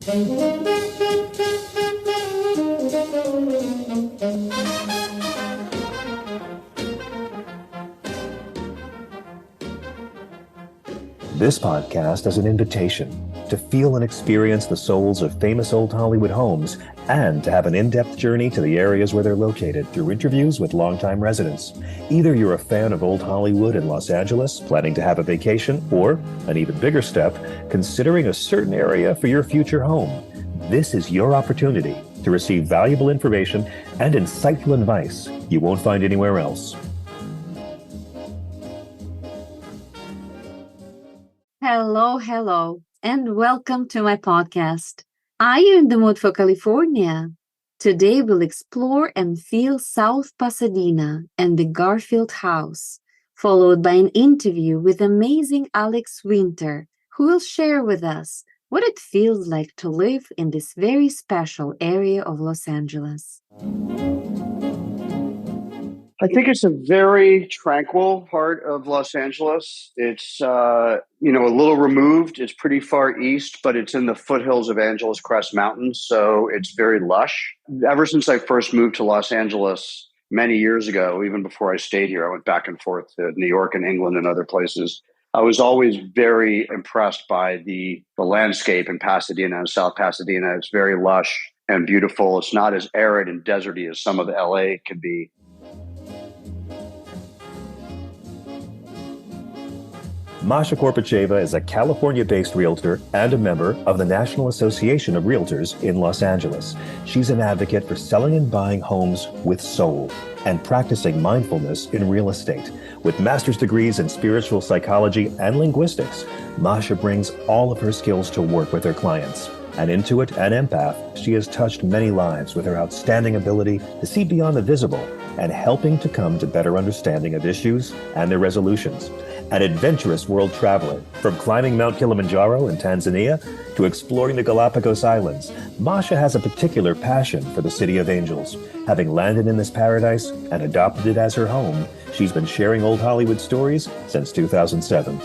This podcast is an invitation to feel and experience the souls of famous old Hollywood homes and to have an in-depth journey to the areas where they're located through interviews with longtime residents. Either you're a fan of old Hollywood in Los Angeles, planning to have a vacation, or, an even bigger step, considering a certain area for your future home. This is your opportunity to receive valuable information and insightful advice you won't find anywhere else. Hello, and welcome to my podcast. Are you in the mood for California? Today we'll explore and feel South Pasadena and the Garfield House, followed by an interview with amazing Alex Winter, who will share with us what it feels like to live in this very special area of Los Angeles. I think it's a very tranquil part of Los Angeles. It's, a little removed. It's pretty far east, but it's in the foothills of Angeles Crest Mountains, so it's very lush. Ever since I first moved to Los Angeles many years ago, even before I stayed here, I went back and forth to New York and England and other places. I was always very impressed by the landscape in Pasadena and South Pasadena. It's very lush and beautiful. It's not as arid and deserty as some of the LA can be. Masha Korpacheva is a California-based realtor and a member of the National Association of Realtors in Los Angeles. She's an advocate for selling and buying homes with soul and practicing mindfulness in real estate. With master's degrees in spiritual psychology and linguistics, Masha brings all of her skills to work with her clients. An intuit and empath, she has touched many lives with her outstanding ability to see beyond the visible and helping to come to better understanding of issues and their resolutions. An adventurous world traveler, from climbing Mount Kilimanjaro in Tanzania to exploring the Galapagos Islands, Masha has a particular passion for the City of Angels. Having landed in this paradise and adopted it as her home, she's been sharing old Hollywood stories since 2007.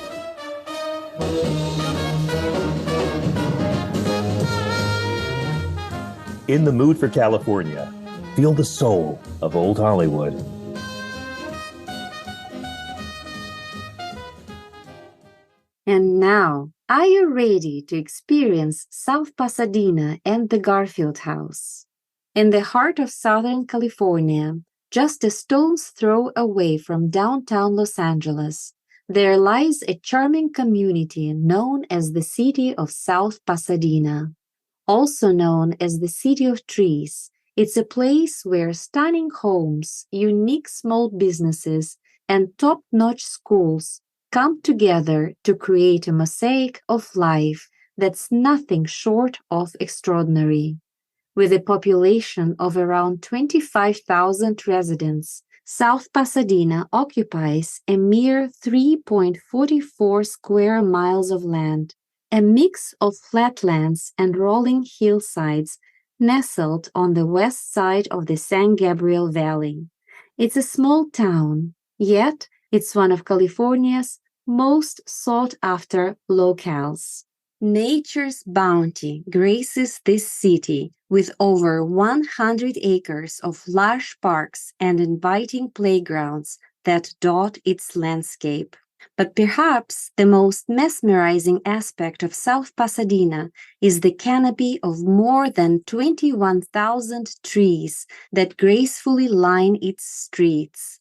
In the mood for California, feel the soul of old Hollywood. And now, are you ready to experience South Pasadena and the Garfield House? In the heart of Southern California, just a stone's throw away from downtown Los Angeles, there lies a charming community known as the City of South Pasadena. Also known as the City of Trees, it's a place where stunning homes, unique small businesses, and top-notch schools come together to create a mosaic of life that's nothing short of extraordinary. With a population of around 25,000 residents, South Pasadena occupies a mere 3.44 square miles of land, a mix of flatlands and rolling hillsides nestled on the west side of the San Gabriel Valley. It's a small town, yet it's one of California's most sought-after locales. Nature's bounty graces this city with over 100 acres of lush parks and inviting playgrounds that dot its landscape. But perhaps the most mesmerizing aspect of South Pasadena is the canopy of more than 21,000 trees that gracefully line its streets.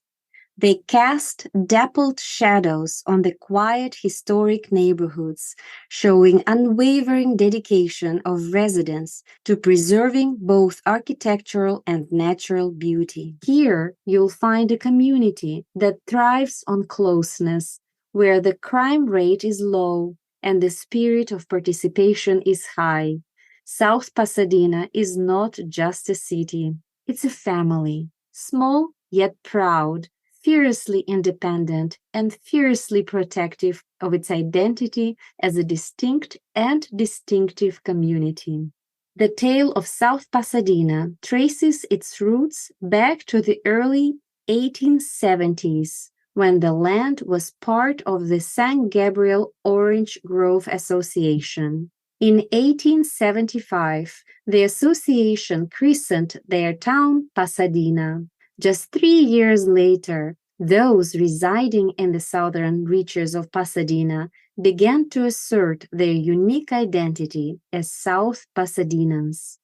They cast dappled shadows on the quiet historic neighborhoods, showing unwavering dedication of residents to preserving both architectural and natural beauty. Here, you'll find a community that thrives on closeness, where the crime rate is low and the spirit of participation is high. South Pasadena is not just a city, it's a family, small yet proud, fiercely independent and fiercely protective of its identity as a distinct and distinctive community. The tale of South Pasadena traces its roots back to the early 1870s, when the land was part of the San Gabriel Orange Grove Association. In 1875, the association christened their town Pasadena. Just 3 years later, those residing in the southern reaches of Pasadena began to assert their unique identity as South Pasadenans.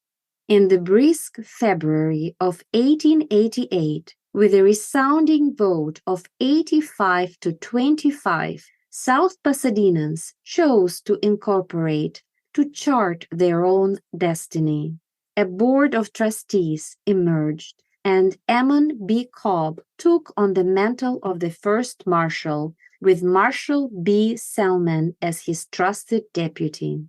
In the brisk February of 1888, with a resounding vote of 85 to 25, South Pasadenans chose to incorporate, to chart their own destiny. A board of trustees emerged, and Ammon B. Cobb took on the mantle of the first marshal, with Marshal B. Selman as his trusted deputy.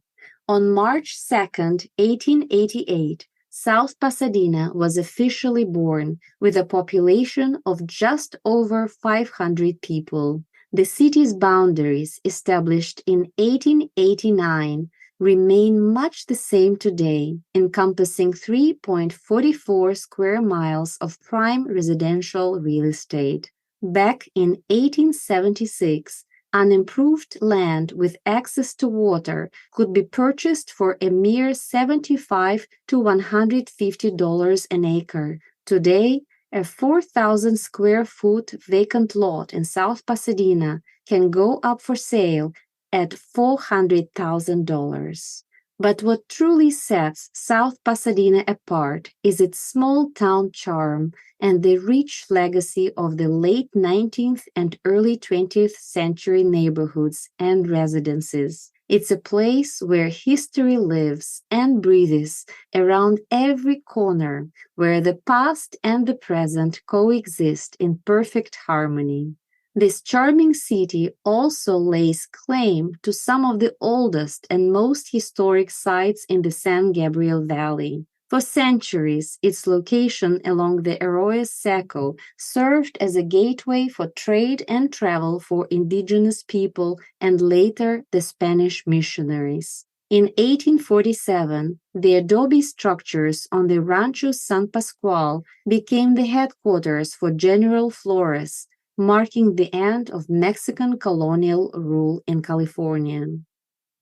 On March 2, 1888, South Pasadena was officially born, with a population of just over 500 people. The city's boundaries, established in 1889, remain much the same today, encompassing 3.44 square miles of prime residential real estate. Back in 1876, unimproved land with access to water could be purchased for a mere $75 to $150 an acre. Today, a 4,000 square foot vacant lot in South Pasadena can go up for sale at $400,000. But what truly sets South Pasadena apart is its small town charm and the rich legacy of the late 19th and early 20th century neighborhoods and residences. It's a place where history lives and breathes around every corner, where the past and the present coexist in perfect harmony. This charming city also lays claim to some of the oldest and most historic sites in the San Gabriel Valley. For centuries, its location along the Arroyo Seco served as a gateway for trade and travel for indigenous people and later the Spanish missionaries. In 1847, the adobe structures on the Rancho San Pascual became the headquarters for General Flores, marking the end of Mexican colonial rule in California.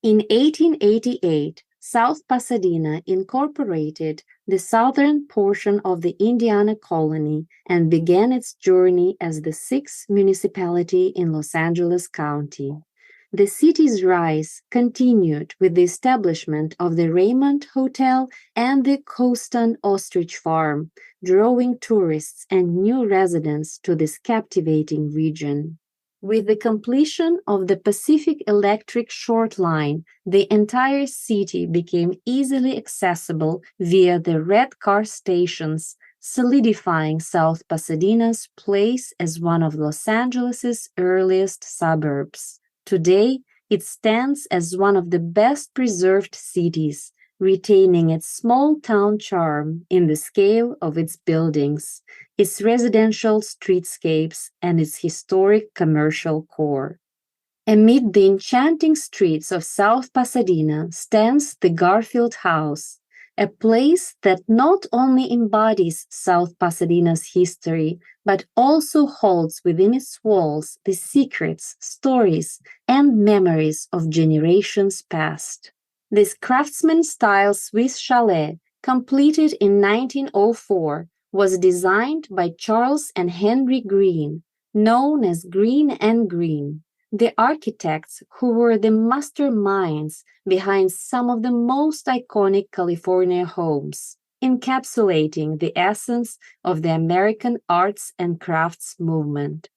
In 1888, South Pasadena incorporated the southern portion of the Indiana colony and began its journey as the sixth municipality in Los Angeles County. The city's rise continued with the establishment of the Raymond Hotel and the Costan Ostrich Farm, drawing tourists and new residents to this captivating region. With the completion of the Pacific Electric Short Line, the entire city became easily accessible via the red car stations, solidifying South Pasadena's place as one of Los Angeles's earliest suburbs. Today, it stands as one of the best preserved cities, retaining its small-town charm in the scale of its buildings, its residential streetscapes, and its historic commercial core. Amid the enchanting streets of South Pasadena stands the Garfield House, a place that not only embodies South Pasadena's history, but also holds within its walls the secrets, stories, and memories of generations past. This craftsman-style Swiss chalet, completed in 1904, was designed by Charles and Henry Green, known as Green and Green, the architects who were the masterminds behind some of the most iconic California homes, encapsulating the essence of the American arts and crafts movement.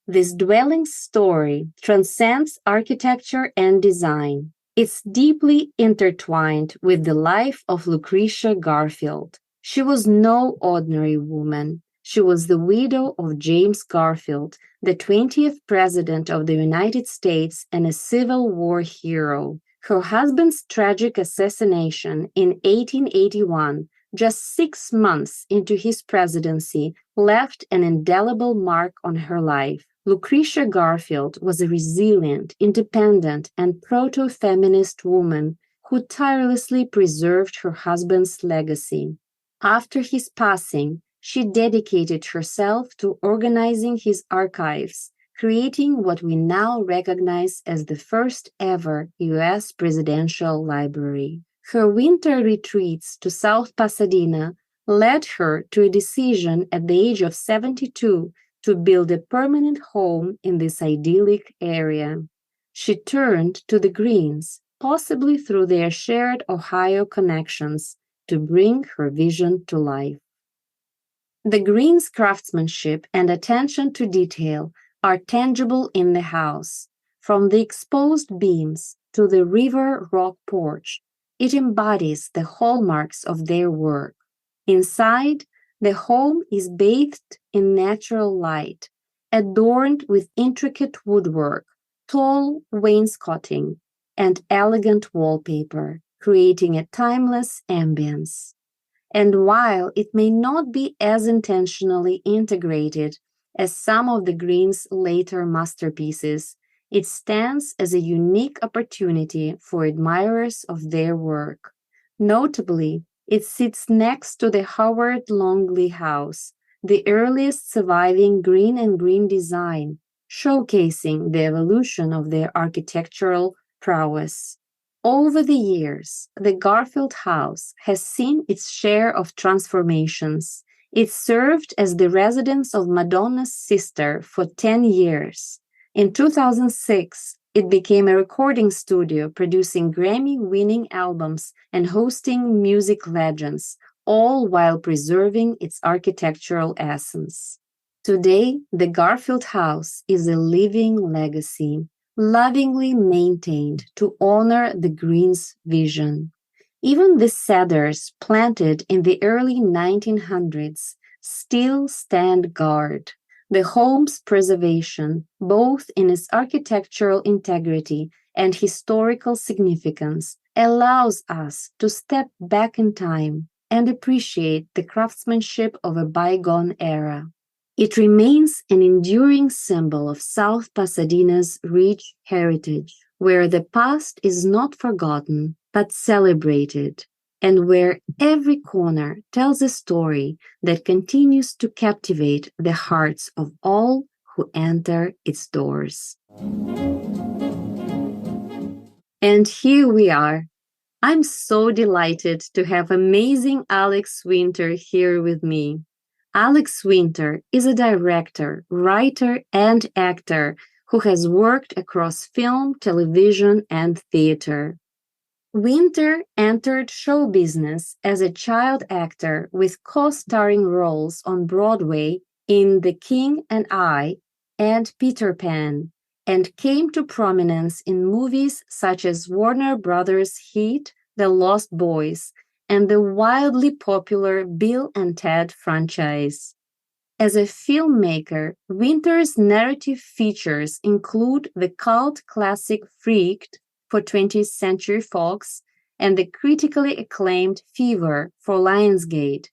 This dwelling story transcends architecture and design. It's deeply intertwined with the life of Lucretia Garfield. She was no ordinary woman. She was the widow of James Garfield, the 20th President of the United States and a Civil War hero. Her husband's tragic assassination in 1881, just 6 months into his presidency, left an indelible mark on her life. Lucretia Garfield was a resilient, independent, and proto-feminist woman who tirelessly preserved her husband's legacy. After his passing, she dedicated herself to organizing his archives, creating what we now recognize as the first ever U.S. presidential library. Her winter retreats to South Pasadena led her to a decision at the age of 72 to build a permanent home in this idyllic area. She turned to the Greens, possibly through their shared Ohio connections, to bring her vision to life. The Greens' craftsmanship and attention to detail are tangible in the house. From the exposed beams to the river rock porch, it embodies the hallmarks of their work. Inside, the home is bathed in natural light, adorned with intricate woodwork, tall wainscoting, and elegant wallpaper, creating a timeless ambience. And while it may not be as intentionally integrated as some of the Greens' later masterpieces, it stands as a unique opportunity for admirers of their work. Notably, it sits next to the Howard Longley House, the earliest surviving green and green design, showcasing the evolution of their architectural prowess. Over the years, the Garfield House has seen its share of transformations. It served as the residence of Madonna's sister for 10 years. In 2006, it became a recording studio producing Grammy-winning albums and hosting music legends, all while preserving its architectural essence. Today, the Garfield House is a living legacy, lovingly maintained to honor the Greens' vision. Even the cedars planted in the early 1900s still stand guard. The home's preservation, both in its architectural integrity and historical significance, allows us to step back in time and appreciate the craftsmanship of a bygone era. It remains an enduring symbol of South Pasadena's rich heritage, where the past is not forgotten but celebrated, and where every corner tells a story that continues to captivate the hearts of all who enter its doors. And here we are. I'm so delighted to have amazing Alex Winter here with me. Alex Winter is a director, writer, and actor who has worked across film, television, and theater. Winter entered show business as a child actor with co-starring roles on Broadway in The King and I and Peter Pan, and came to prominence in movies such as Warner Brothers' hit The Lost Boys and the wildly popular Bill and Ted franchise. As a filmmaker, Winter's narrative features include the cult classic Freaked for 20th Century Fox and the critically acclaimed Fever for Lionsgate,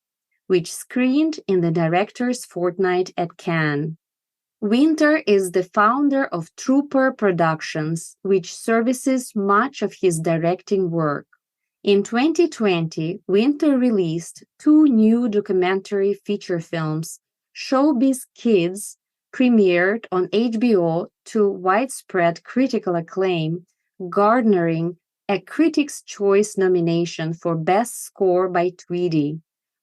which screened in the Directors Fortnight at Cannes. Winter is the founder of Trouper Productions, which services much of his directing work. In 2020, Winter released 2 new documentary feature films. Showbiz Kids premiered on HBO to widespread critical acclaim, garnering a Critics' Choice nomination for Best Score by Tweedy,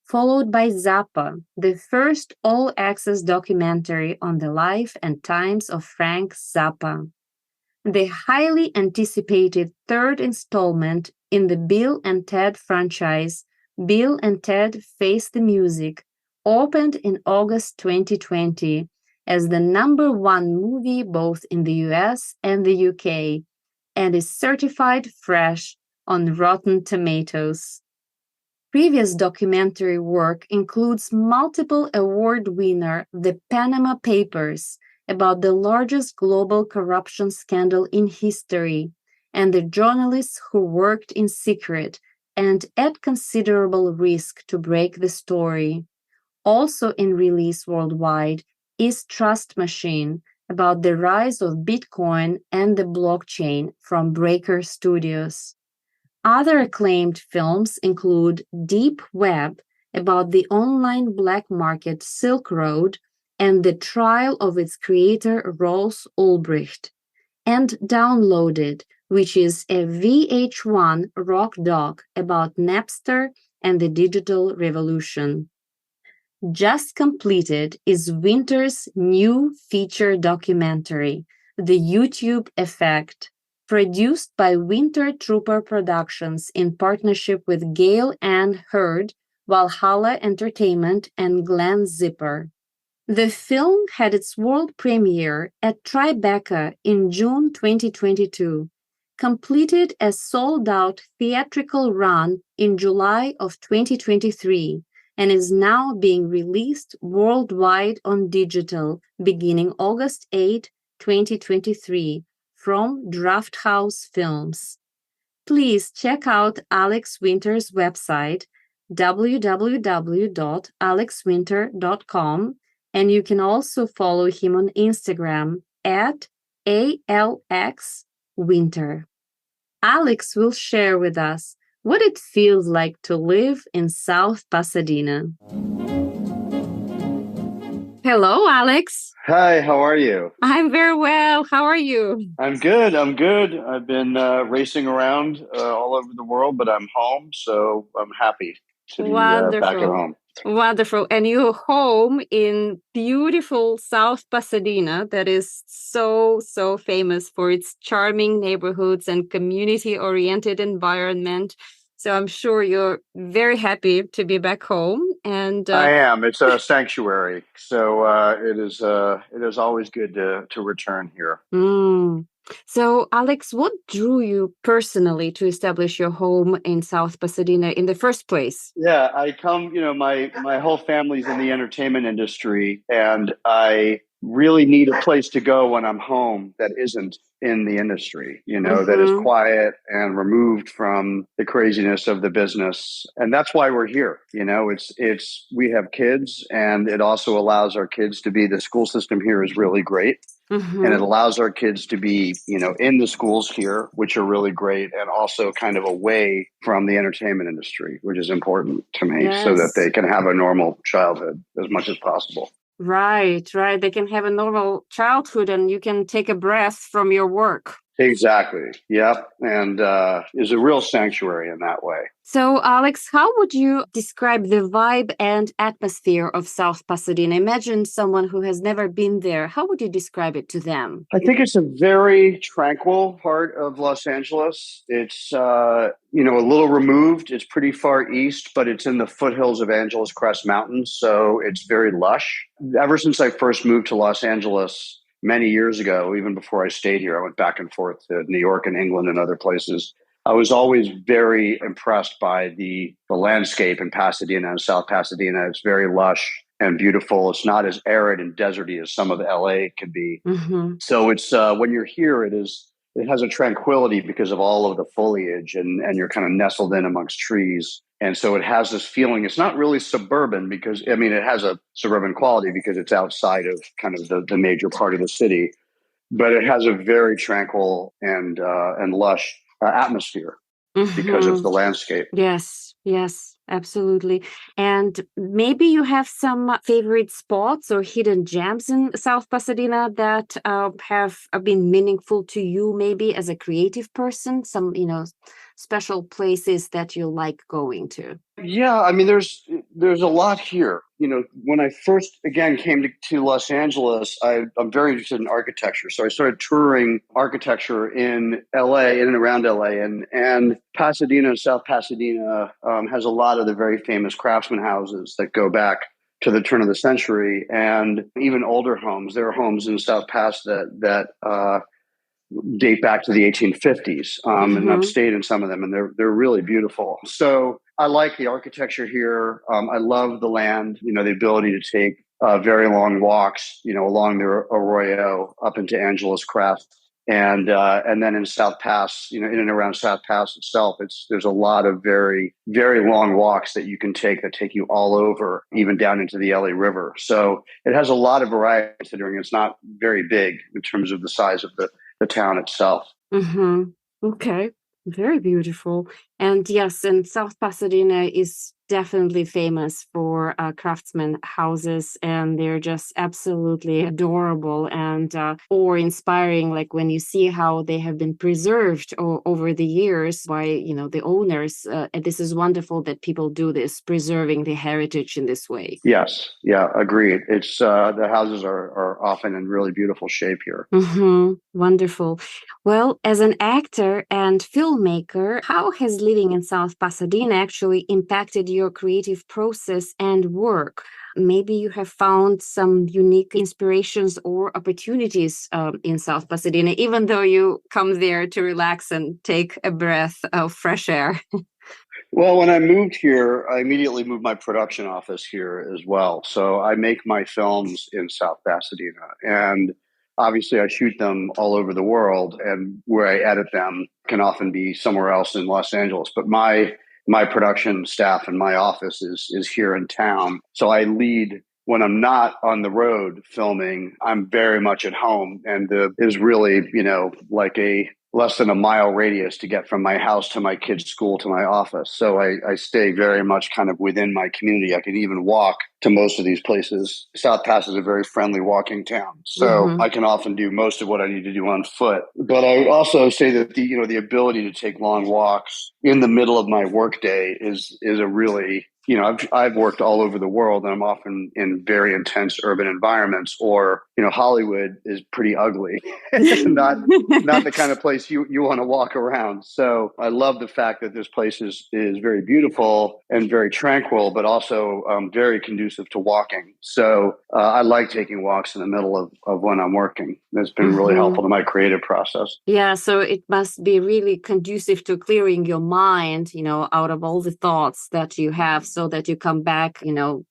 followed by Zappa, the first all-access documentary on the life and times of Frank Zappa. The highly anticipated third installment in the Bill and Ted franchise, Bill and Ted Face the Music, opened in August 2020 as the #1 movie both in the US and the UK, and is certified fresh on Rotten Tomatoes. Previous documentary work includes multiple award winner The Panama Papers, about the largest global corruption scandal in history, and the journalists who worked in secret and at considerable risk to break the story. Also in release worldwide is Trust Machine, about the rise of Bitcoin and the blockchain from Breaker Studios. Other acclaimed films include Deep Web, about the online black market Silk Road, and the trial of its creator Rolf Ulbricht, and Downloaded, which is a VH1 rock doc about Napster and the digital revolution. Just completed is Winter's new feature documentary, The YouTube Effect, produced by Winter Trouper Productions in partnership with Gail Ann Hurd, Valhalla Entertainment, and Glenn Zipper. The film had its world premiere at Tribeca in June 2022, completed a sold-out theatrical run in July of 2023, and is now being released worldwide on digital beginning August 8, 2023, from Drafthouse Films. Please check out Alex Winter's website, www.alexwinter.com, and you can also follow him on Instagram at ALXWinter. Alex will share with us what it feels like to live in South Pasadena. Hello, Alex. Hi, how are you? I'm very well. How are you? I'm good. I've been racing around all over the world, but I'm home, so I'm happy to be back at home. Wonderful. And you're home in beautiful South Pasadena that is so famous for its charming neighborhoods and community-oriented environment. So I'm sure you're very happy to be back home. And I am. It's a sanctuary. So it is always good to return here. So, Alex, what drew you personally to establish your home in South Pasadena in the first place? Yeah, I come, my whole family's in the entertainment industry, and I really need a place to go when I'm home that isn't in the industry, that is quiet and removed from the craziness of the business. And that's why we're here. We have kids, and it also allows our kids to be, the school system here is really great. And it allows our kids to be, in the schools here, which are really great, and also kind of away from the entertainment industry, which is important to me, so that they can have a normal childhood as much as possible. Right. They can have a normal childhood and you can take a breath from your work. Exactly. Yep. And is a real sanctuary in that way. So, Alex, how would you describe the vibe and atmosphere of South Pasadena? Imagine someone who has never been there. How would you describe it to them? I think it's a very tranquil part of Los Angeles. It's, a little removed. It's pretty far east, but it's in the foothills of Angeles Crest Mountains. So it's very lush. Ever since I first moved to Los Angeles many years ago, even before I stayed here, I went back and forth to New York and England and other places. I was always very impressed by the landscape in Pasadena and South Pasadena. It's very lush and beautiful. It's not as arid and deserty as some of LA can be. So it's when you're here, it has a tranquility because of all of the foliage, and you're kind of nestled in amongst trees. And so it has this feeling. It's not really suburban because, it has a suburban quality because it's outside of kind of the major part of the city, but it has a very tranquil and lush atmosphere because of the landscape. Yes, absolutely. And maybe you have some favorite spots or hidden gems in South Pasadena that have been meaningful to you, maybe as a creative person, some, special places that you like going to. Yeah, there's a lot here. When I first again came to Los Angeles, I'm very interested in architecture. So I started touring architecture in LA, in and around LA, and Pasadena, South Pasadena has a lot of the very famous craftsman houses that go back to the turn of the century, and even older homes. There are homes in South Pas that date back to the 1850s, and I've stayed in some of them, and they're really beautiful. So I like the architecture here. I love the land, the ability to take very long walks, along the Arroyo up into Angeles Crest. And then in South Pas, in and around South Pas itself, there's a lot of very, very long walks that you can take that take you all over, even down into the LA River. So it has a lot of variety, considering it's not very big in terms of the size of the town itself. Okay. Very beautiful. And yes, and South Pasadena is definitely famous for craftsman houses, and they're just absolutely adorable and awe-inspiring. Like when you see how they have been preserved over the years by, the owners. And this is wonderful that people do this, preserving the heritage in this way. Yes, yeah, agreed. It's the houses are often in really beautiful shape here. Wonderful. Well, as an actor and filmmaker, how has living in South Pasadena actually impacted your creative process and work? Maybe you have found some unique inspirations or opportunities in South Pasadena, even though you come there to relax and take a breath of fresh air. Well, when I moved here, I immediately moved my production office here as well. So I make my films in South Pasadena, and obviously I shoot them all over the world, and where I edit them can often be somewhere else in Los Angeles. But my production staff and my office is here in town. So I lead when I'm not on the road filming. I'm very much at home, and is really, like a less than a mile radius to get from my house to my kids' school to my office. So I stay very much kind of within my community. I can even walk to most of these places. South Pass is a very friendly walking town. So I can often do most of what I need to do on foot. But I would also say that the ability to take long walks in the middle of my workday is a really, I've worked all over the world, and I'm often in very intense urban environments, or, Hollywood is pretty ugly. not the kind of place you want to walk around. So I love the fact that this place is very beautiful and very tranquil, but also very conducive to walking. So I like taking walks in the middle of when I'm working. It's been really helpful to my creative process. Yeah, so it must be really conducive to clearing your mind, out of all the thoughts that you have, so that you come back,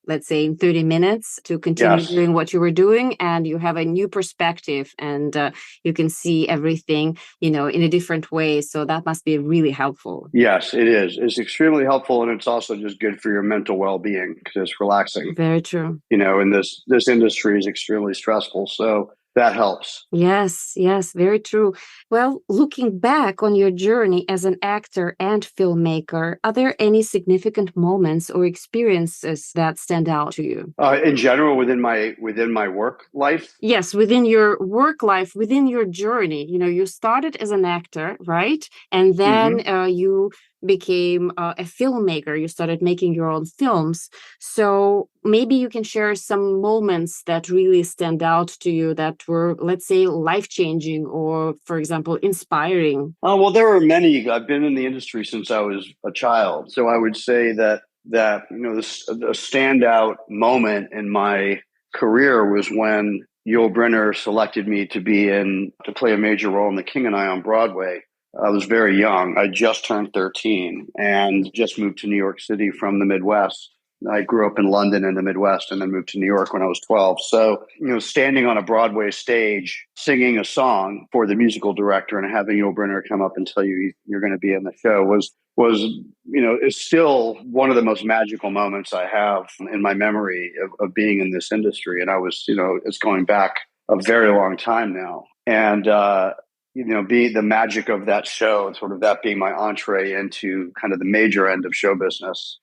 let's say in 30 minutes to continue doing what you were doing, and you have a new perspective, and you can see everything, in a different way. So that must be really helpful. Yes, it is. It's extremely helpful, and it's also just good for your mental well-being because it's relaxing. Very true. And this industry is extremely stressful. So that helps. Yes, very true. Well, looking back on your journey as an actor and filmmaker, are there any significant moments or experiences that stand out to you? In general, within my work life? Yes, within your work life, within your journey. You started as an actor, right? And then you became a filmmaker. You started making your own films. So maybe you can share some moments that really stand out to you that were, let's say, life-changing or, for example, inspiring. Well, there are many. I've been in the industry since I was a child. So I would say that the standout moment in my career was when Yul Brynner selected me to play a major role in The King and I on Broadway. I was very young. I just turned 13 and just moved to New York City from the Midwest. I grew up in London in the Midwest and then moved to New York when I was 12. So, standing on a Broadway stage, singing a song for the musical director and having Yul Brynner come up and tell you you're going to be in the show was is still one of the most magical moments I have in my memory of being in this industry. And I was, it's going back a very long time now. And, be the magic of that show, sort of that being my entree into kind of the major end of show business.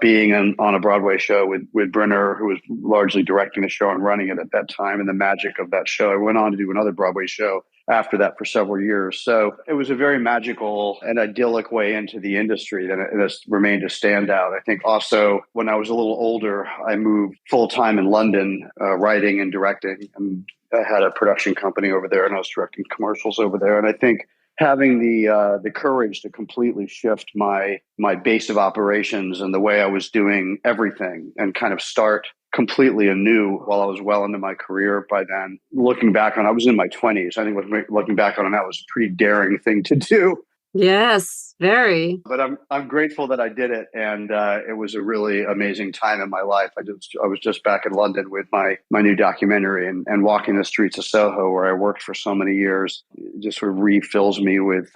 Being on a Broadway show with Brynner, who was largely directing the show and running it at that time, and the magic of that show. I went on to do another Broadway show after that for several years. So it was a very magical and idyllic way into the industry that it remained a standout. I think also when I was a little older, I moved full-time in London, writing and directing. And I had a production company over there, and I was directing commercials over there. And I think having the courage to completely shift my base of operations and the way I was doing everything and kind of start completely anew while I was well into my career by then. Looking back on, I was in my 20s. I think looking back on it, that was a pretty daring thing to do. Yes, very. But I'm grateful that I did it, and it was a really amazing time in my life. I was just back in London with my new documentary, and walking the streets of Soho, where I worked for so many years, just sort of refills me with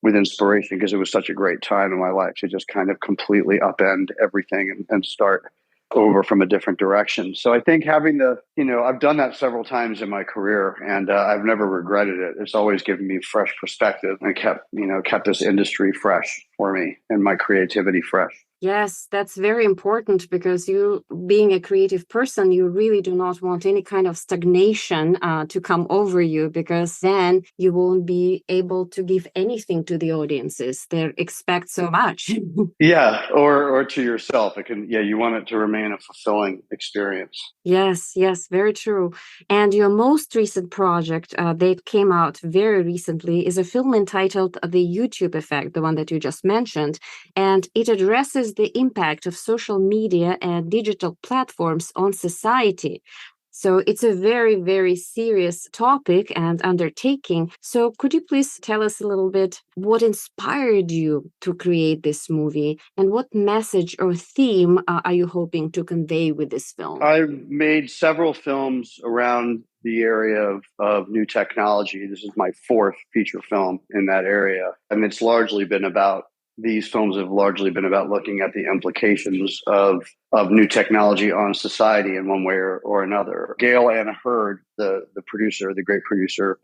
inspiration, because it was such a great time in my life to just kind of completely upend everything and start over from a different direction. So I think having I've done that several times in my career, and I've never regretted it. It's always given me fresh perspective and kept this industry fresh for me and my creativity fresh. Yes, that's very important because you, being a creative person, you really do not want any kind of stagnation to come over you, because then you won't be able to give anything to the audiences. They expect so much. Yeah, or to yourself. It can, yeah, you want it to remain a fulfilling experience. Yes, yes, very true. And your most recent project that came out very recently is a film entitled The YouTube Effect, the one that you just mentioned. And it addresses the impact of social media and digital platforms on society. So it's a very, very serious topic and undertaking. So could you please tell us a little bit what inspired you to create this movie, and what message or theme are you hoping to convey with this film? I've made several films around the area of new technology. This is my fourth feature film in that area. And these films have largely been about looking at the implications of new technology on society in one way or another. Gail Anna Hurd, the producer, the great producer,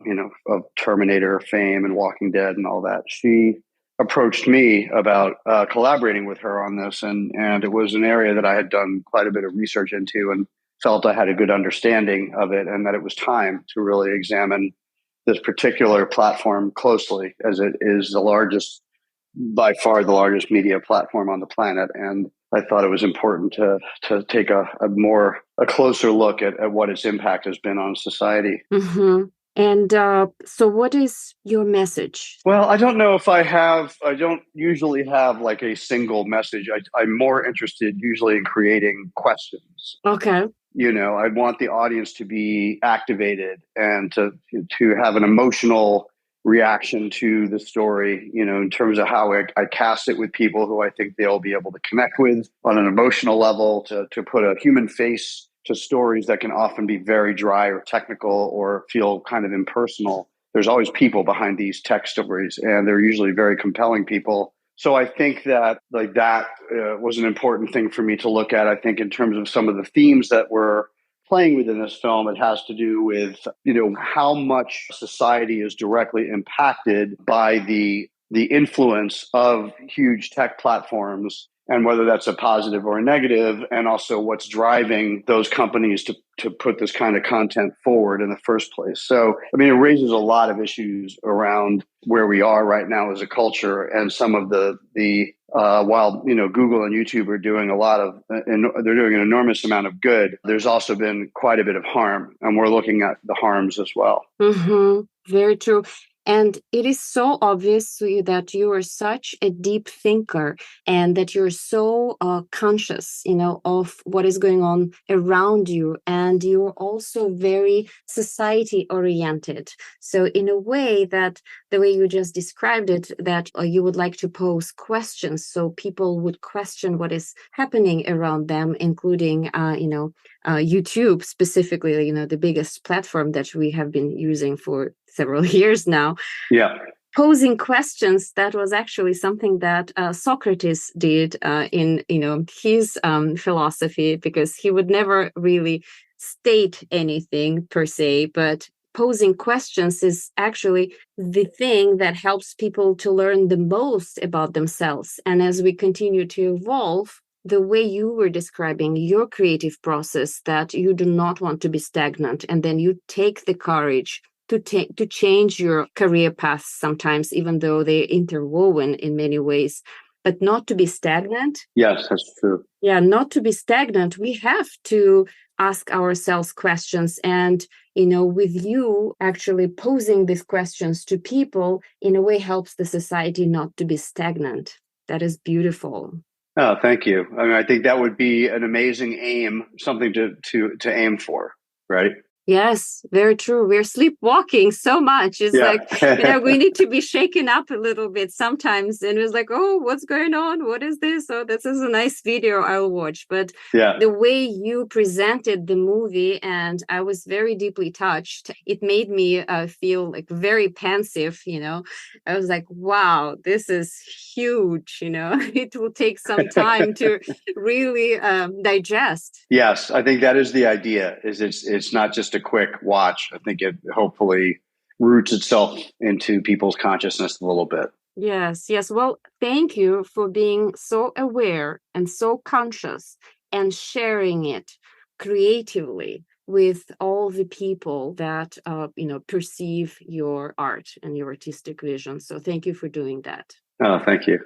of Terminator fame and Walking Dead and all that, she approached me about collaborating with her on this, and it was an area that I had done quite a bit of research into and felt I had a good understanding of it, and that it was time to really examine this particular platform closely, as it is by far the largest media platform on the planet. And I thought it was important to take a closer look at what its impact has been on society. Mm-hmm. And so what is your message? Well, I don't know if I don't usually have like a single message. I'm more interested usually in creating questions. Okay. I want the audience to be activated and to have an emotional reaction to the story, in terms of how I cast it with people who I think they'll be able to connect with on an emotional level, to put a human face to stories that can often be very dry or technical or feel kind of impersonal. There's always people behind these tech stories, and they're usually very compelling people. So I think that was an important thing for me to look at. I think in terms of some of the themes that we're playing within this film, it has to do with, how much society is directly impacted by the influence of huge tech platforms, and whether that's a positive or a negative, and also what's driving those companies to put this kind of content forward in the first place. So, it raises a lot of issues around where we are right now as a culture, and some of while Google and YouTube are doing they're doing an enormous amount of good, there's also been quite a bit of harm, and we're looking at the harms as well. Mm-hmm. Very true. And it is so obvious to you that you are such a deep thinker, and that you're so conscious, of what is going on around you. And you're also very society oriented. So in a way, that the way you just described it, that you would like to pose questions, so people would question what is happening around them, including, YouTube specifically, the biggest platform that we have been using for several years now. Yeah. Posing questions, that was actually something that Socrates did in his philosophy, because he would never really state anything per se, but posing questions is actually the thing that helps people to learn the most about themselves. And as we continue to evolve, the way you were describing your creative process, that you do not want to be stagnant, and then you take the courage to change your career path sometimes, even though they're interwoven in many ways, but not to be stagnant. Yes, that's true. Yeah, not to be stagnant. We have to ask ourselves questions. And, with you actually posing these questions to people, in a way helps the society not to be stagnant. That is beautiful. Oh, thank you. I think that would be an amazing aim, something to aim for, right? Yes, very true. We're sleepwalking so much. It's like, we need to be shaken up a little bit sometimes. And it's like, oh, what's going on? What is this? Oh, this is a nice video I'll watch. But the way you presented the movie, and I was very deeply touched. It made me feel like very pensive, I was like, wow, this is huge, It will take some time to really digest. Yes, I think that is the idea, is it's not just a quick watch. I think it hopefully roots itself into people's consciousness a little bit. Yes, yes. Well, thank you for being so aware and so conscious and sharing it creatively with all the people that perceive your art and your artistic vision. So thank you for doing that. Oh, thank you.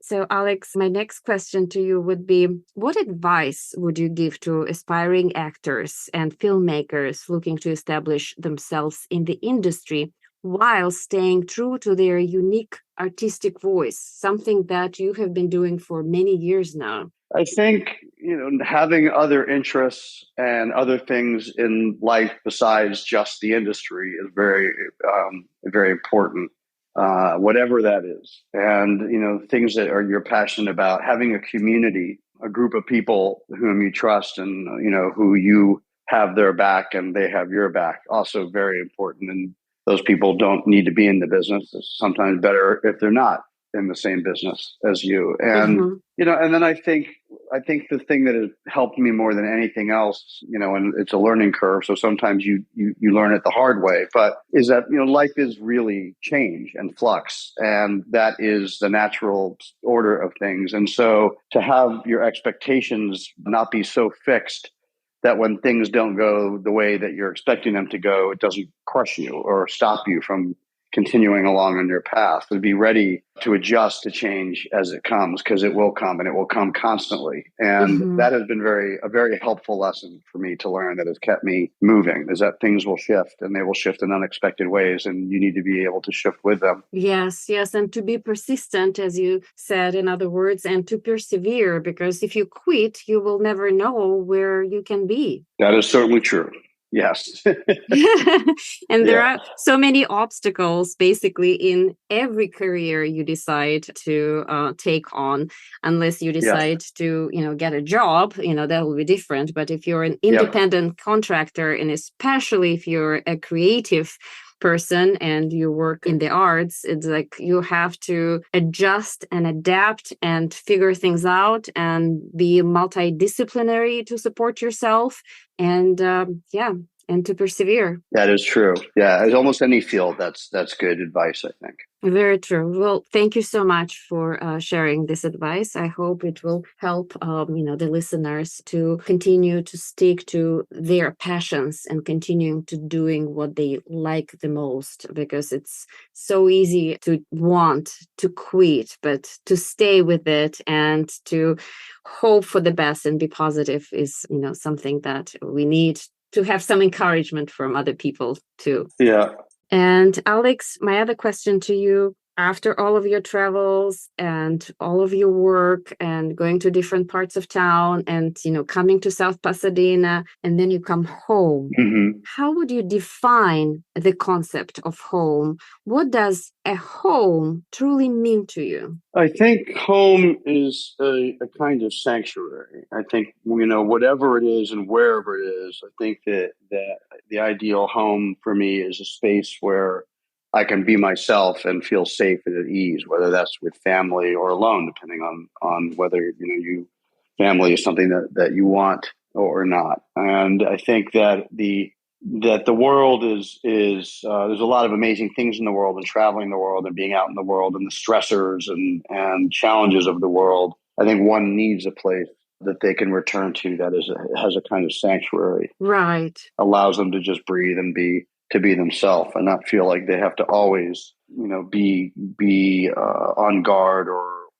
So, Alex, my next question to you would be, what advice would you give to aspiring actors and filmmakers looking to establish themselves in the industry while staying true to their unique artistic voice, something that you have been doing for many years now? I think, having other interests and other things in life besides just the industry is very important, whatever that is. And, things that you're passionate about, having a community, a group of people whom you trust and, who you have their back and they have your back, also very important. And those people don't need to be in the business. It's sometimes better if they're not in the same business as you. And, and then I think the thing that has helped me more than anything else, and it's a learning curve. So sometimes you learn it the hard way, but is that, life is really change and flux, and that is the natural order of things. And so to have your expectations not be so fixed that when things don't go the way that you're expecting them to go, it doesn't crush you or stop you from continuing along on your path. To be ready to adjust to change as it comes, because it will come and it will come constantly. And that has been a very helpful lesson for me to learn, that has kept me moving, is that things will shift and they will shift in unexpected ways, and you need to be able to shift with them. Yes, yes. And to be persistent, as you said, in other words, and to persevere, because if you quit, you will never know where you can be. That is certainly true. Yes. And there are so many obstacles basically in every career you decide to take on, unless you decide to, get a job, that will be different. But if you're an independent contractor, and especially if you're a creative person and you work in the arts, it's like you have to adjust and adapt and figure things out and be multidisciplinary to support yourself and and to persevere. That is true. Yeah, as almost any field, that's good advice, I think. Very true. Well, thank you so much for sharing this advice. I hope it will help, the listeners to continue to stick to their passions and continuing to doing what they like the most, because it's so easy to want to quit, but to stay with it and to hope for the best and be positive is, something that we need to have some encouragement from other people too. Yeah. And Alex, my other question to you, after all of your travels and all of your work and going to different parts of town and, coming to South Pasadena, and then you come home, how would you define the concept of home? What does a home truly mean to you? I think home is a kind of sanctuary. I think, whatever it is and wherever it is, I think that the ideal home for me is a space where I can be myself and feel safe and at ease, whether that's with family or alone, depending on whether, family is something that you want or not. And I think that the world is there's a lot of amazing things in the world, and traveling the world and being out in the world and the stressors and challenges of the world. I think one needs a place that they can return to that has a kind of sanctuary. Right. Allows them to just breathe and be themselves and not feel like they have to always, be on guard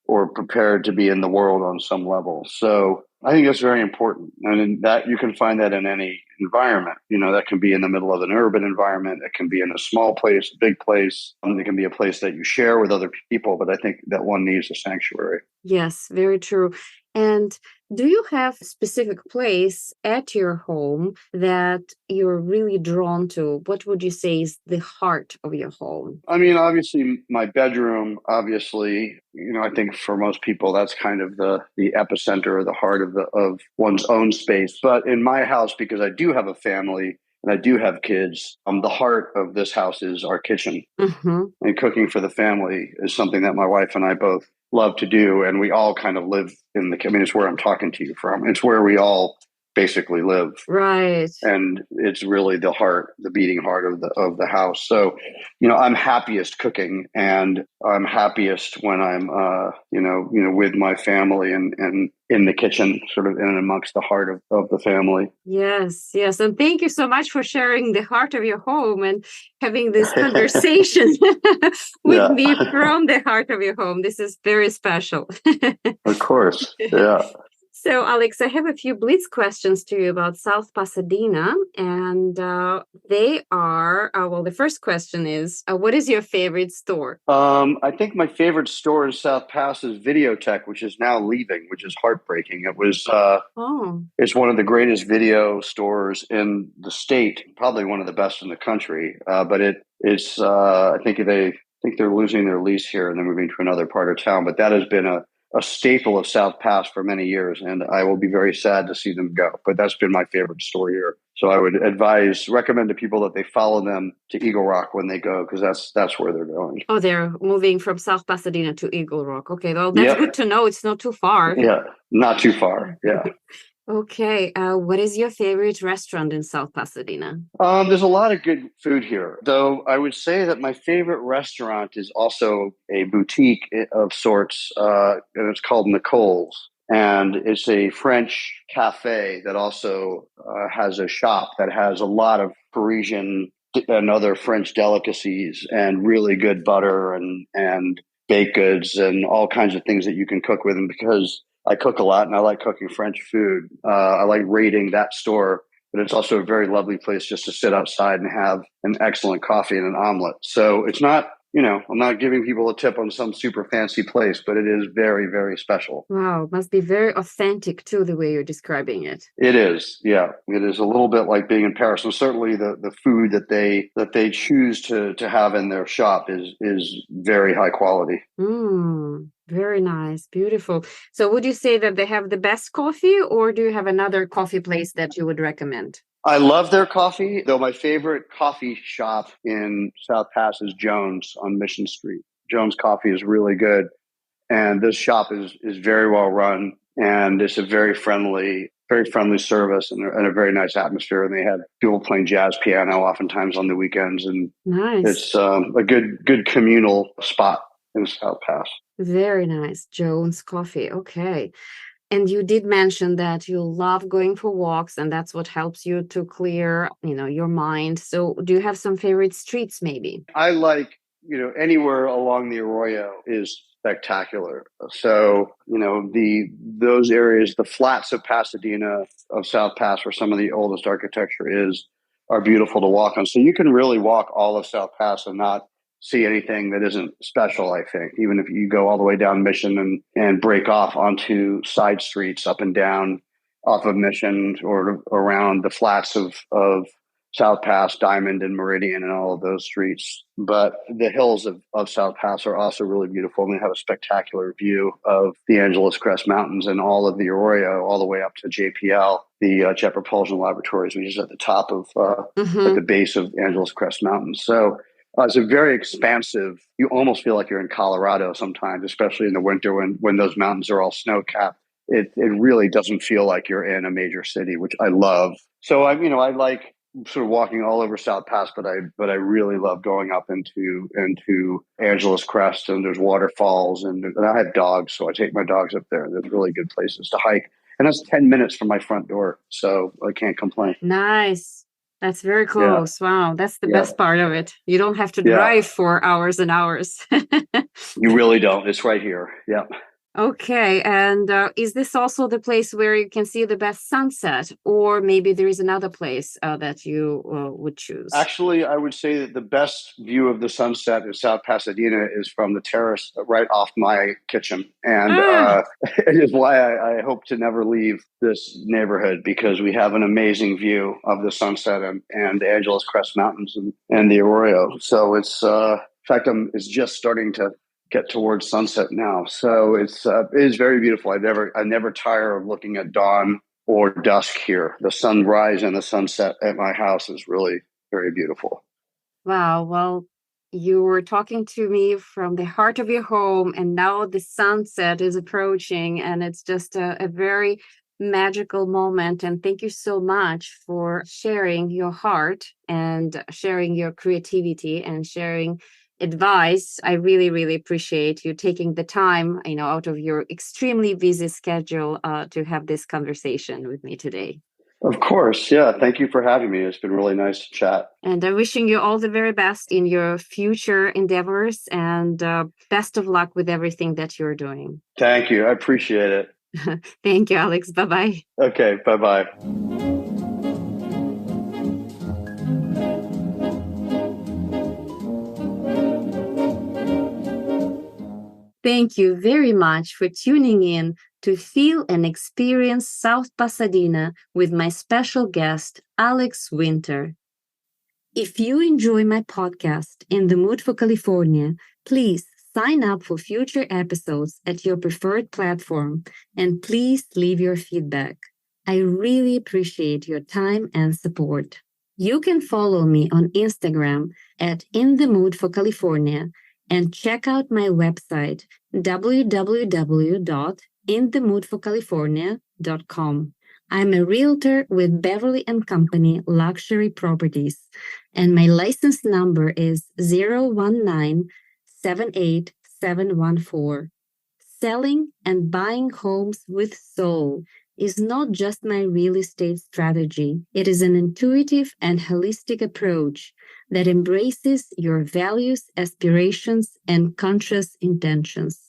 or prepared to be in the world on some level. So I think that's very important. And that you can find that in any environment. That can be in the middle of an urban environment. It can be in a small place, a big place. It can be a place that you share with other people. But I think that one needs a sanctuary. Yes, very true. And do you have a specific place at your home that you're really drawn to? What would you say is the heart of your home? I mean, obviously, my bedroom, obviously, I think for most people, that's kind of the epicenter or the heart of one's own space. But in my house, because I do have a family and I do have kids, the heart of this house is our kitchen. And cooking for the family is something that my wife and I both love to do. And we all kind of live it's where I'm talking to you from. It's where we all basically live. Right. And it's really the beating heart of the house. So, I'm happiest cooking, and I'm happiest when I'm, with my family and in the kitchen, sort of in and amongst the heart of the family. Yes, yes. And thank you so much for sharing the heart of your home and having this conversation with Yeah. me from the heart of your home. This is very special. Of course. Yeah. So, Alex, I have a few blitz questions to you about South Pasadena, and they are, the first question is, what is your favorite store? I think my favorite store in South Pass is Videotech, which is now leaving, which is heartbreaking. It was, it's one of the greatest video stores in the state, probably one of the best in the country. But it's, I think they're losing their lease here and they're moving to another part of town. But that has been a staple of South Pass for many years, and I will be very sad to see them go. But that's been my favorite store here. So I would recommend to people that they follow them to Eagle Rock when they go, because that's where they're going. Oh, they're moving from South Pasadena to Eagle Rock. Okay, well, that's good to know. It's not too far. Yeah, not too far. Yeah. Okay, what is your favorite restaurant in South Pasadena? There's a lot of good food here, though I would say that my favorite restaurant is also a boutique of sorts, and it's called Nicole's. And it's a French cafe that also has a shop that has a lot of Parisian and other French delicacies and really good butter and baked goods and all kinds of things that you can cook with them, because I cook a lot and I like cooking French food. I like raiding that store, but it's also a very lovely place just to sit outside and have an excellent coffee and an omelet. So it's not, I'm not giving people a tip on some super fancy place, but it is very, very special. Wow, it must be very authentic too, the way you're describing it. It is, yeah. It is a little bit like being in Paris. And certainly the food that they choose to have in their shop is very high quality. Very nice, beautiful. So would you say that they have the best coffee, or do you have another coffee place that you would recommend? I love their coffee, though my favorite coffee shop in South Pass is Jones on Mission Street. Jones Coffee is really good. And this shop is very well run, and it's a very friendly service and a very nice atmosphere. And they have people playing jazz piano oftentimes on the weekends. And nice. It's a good communal spot in South Pass. Very nice. Jones Coffee. Okay. And you did mention that you love going for walks, and that's what helps you to clear, your mind. So do you have some favorite streets maybe? I like, anywhere along the Arroyo is spectacular. So, those areas, the flats of Pasadena, of South Pass, where some of the oldest architecture are beautiful to walk on. So you can really walk all of South Pass and not see anything that isn't special, I think. Even if you go all the way down Mission and break off onto side streets up and down off of Mission or around the flats of South Pass, Diamond, and Meridian, and all of those streets. But the hills of South Pass are also really beautiful, and they have a spectacular view of the Angeles Crest Mountains and all of the Arroyo, all the way up to JPL, the Jet Propulsion Laboratories, which is at the top of at the base of Angeles Crest Mountains. So it's a very expansive, you almost feel like you're in Colorado sometimes, especially in the winter when those mountains are all snow-capped. It really doesn't feel like you're in a major city, which I love. So I like sort of walking all over South Pass, but I really love going up into Angeles Crest, and there's waterfalls, and I have dogs, so I take my dogs up there. There's really good places to hike, and that's 10 minutes from my front door, so I can't complain. Nice. That's very close. Yeah. Wow, that's the best part of it. You don't have to drive for hours and hours. You really don't. It's right here. Yeah. Okay, and is this also the place where you can see the best sunset, or maybe there is another place that you would choose? Actually, I would say that the best view of the sunset in South Pasadena is from the terrace right off my kitchen. And it is why I hope to never leave this neighborhood, because we have an amazing view of the sunset and the Angeles Crest Mountains and the Arroyo. So it's, in fact, it's just starting to get towards sunset now. So it is very beautiful. I never tire of looking at dawn or dusk here. The sunrise and the sunset at my house is really very beautiful. Wow. Well, you were talking to me from the heart of your home, and now the sunset is approaching, and it's just a very magical moment. And thank you so much for sharing your heart and sharing your creativity and sharing advice. I really, really appreciate you taking the time, out of your extremely busy schedule to have this conversation with me today. Of course. Yeah. Thank you for having me. It's been really nice to chat. And I'm wishing you all the very best in your future endeavors and best of luck with everything that you're doing. Thank you. I appreciate it. Thank you, Alex. Bye-bye. Okay. Bye-bye. Thank you very much for tuning in to Feel and Experience South Pasadena with my special guest, Alex Winter. If you enjoy my podcast, In the Mood for California, please sign up for future episodes at your preferred platform and please leave your feedback. I really appreciate your time and support. You can follow me on Instagram at In the Mood for California and check out my website www.inthemoodforcalifornia.com. I'm a realtor with Beverly & Company Luxury Properties, and my license number is 019-78714. Selling and buying homes with soul is not just my real estate strategy. It is an intuitive and holistic approach that embraces your values, aspirations, and conscious intentions.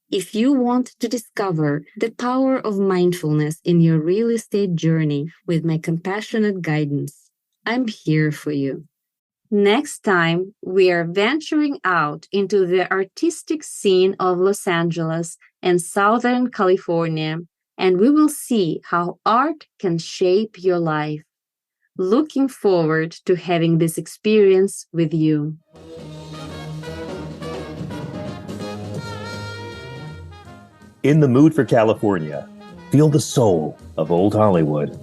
If you want to discover the power of mindfulness in your real estate journey with my compassionate guidance, I'm here for you. Next time, we are venturing out into the artistic scene of Los Angeles and Southern California, and we will see how art can shape your life. Looking forward to having this experience with you. In the Mood for California, feel the soul of Old Hollywood.